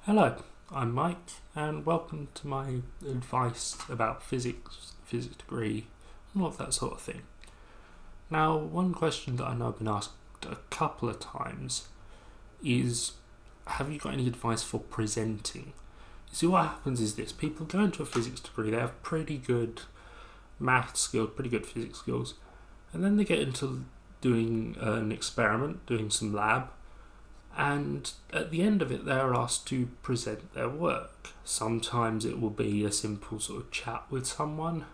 Hello, I'm Mike, and welcome to my advice about physics degree, and all of that sort of thing. Now, one question that I know I've been asked a couple of times is, have you got any advice for presenting? You see, what happens is this: people go into a physics degree, they have pretty good math skills, pretty good physics skills, and then they get into doing an experiment, doing some lab, and at the end of it they're asked to present their work. Sometimes it will be a simple sort of chat with someone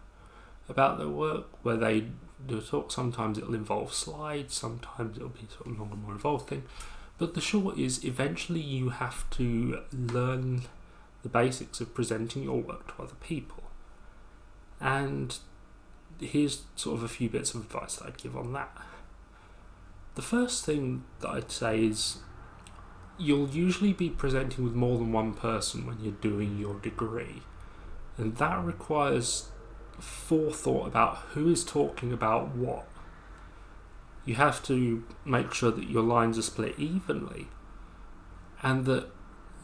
about their work where they do a talk. Sometimes it'll involve slides, sometimes it'll be sort of longer, more involved thing. But the short is, eventually you have to learn the basics of presenting your work to other people. And here's sort of a few bits of advice that I'd give on that. The first thing that I'd say is, you'll usually be presenting with more than one person when you're doing your degree, and that requires forethought about who is talking about what. You have to make sure that your lines are split evenly and that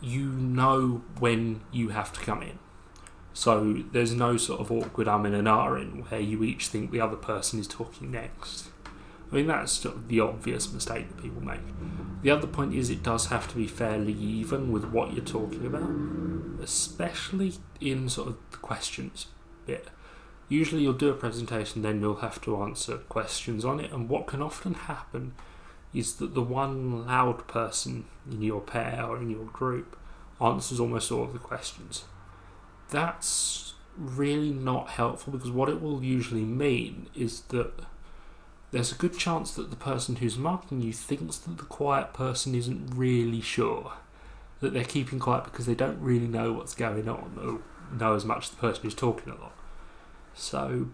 you know when you have to come in. So there's no sort of awkward in and in where you each think the other person is talking next. I mean, that's sort of the obvious mistake that people make. The other point is, it does have to be fairly even with what you're talking about, especially in sort of the questions bit. Usually you'll do a presentation, then you'll have to answer questions on it, and what can often happen is that the one loud person in your pair or in your group answers almost all of the questions. That's really not helpful, because what it will usually mean is that there's a good chance that the person who's marking you thinks that the quiet person isn't really sure, that they're keeping quiet because they don't really know what's going on, or know as much as the person who's talking a lot. So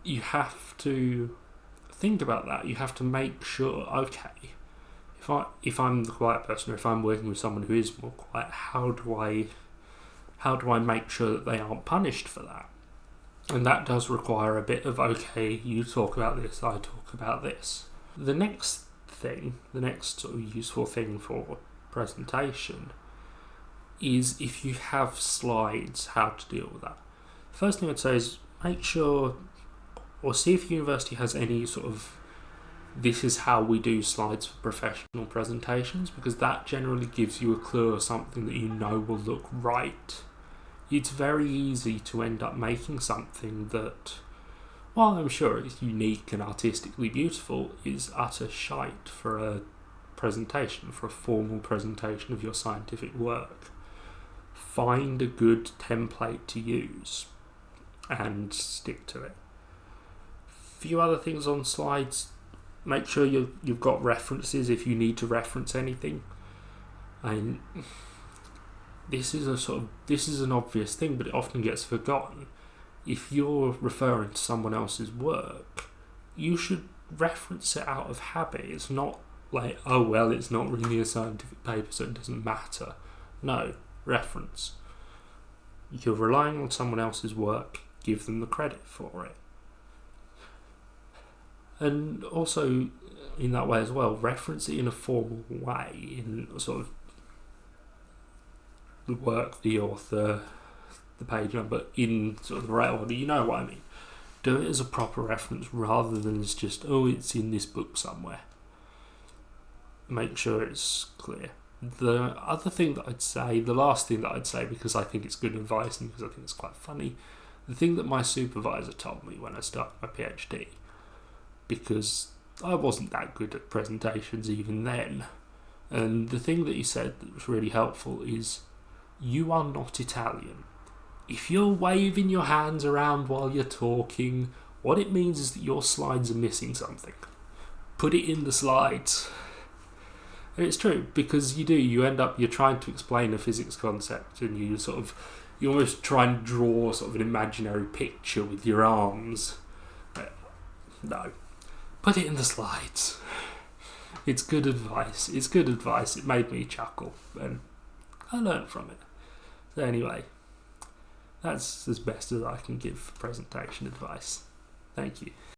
you have to think about that. You have to make sure, okay, if I'm the quiet person, or if I'm working with someone who is more quiet, how do I make sure that they aren't punished for that? And that does require a bit of, okay, you talk about this, I talk about this. The next sort of useful thing for presentation is, if you have slides, how to deal with that. First thing I'd say is, make sure, or see if university has any sort of, this is how we do slides for professional presentations, because that generally gives you a clue of something that you know will look right. It's very easy to end up making something that, while I'm sure it's unique and artistically beautiful, is utter shite for a presentation, for a formal presentation of your scientific work. Find a good template to use and stick to it. A few other things on slides: make sure you've got references if you need to reference anything. This is an obvious thing, but it often gets forgotten. If you're referring to someone else's work, you should reference it out of habit. It's not like, oh well, it's not really a scientific paper, so it doesn't matter. No, reference. You're relying on someone else's work, give them the credit for it. And also, in that way as well, reference it in a formal way, in sort of the work, the author, the page number, in sort of the right order. You know what I mean. Do it as a proper reference rather than as just, oh, it's in this book somewhere. Make sure it's clear. The other thing that I'd say, the last thing that I'd say, because I think it's good advice and because I think it's quite funny, the thing that my supervisor told me when I started my PhD, because I wasn't that good at presentations even then, and the thing that he said that was really helpful is, you are not Italian. If you're waving your hands around while you're talking, what it means is that your slides are missing something. Put it in the slides. And it's true, because you're trying to explain a physics concept, and you almost try and draw sort of an imaginary picture with your arms. No. Put it in the slides. It's good advice. It made me chuckle, and I learned from it. So anyway, that's as best as I can give for presentation advice. Thank you.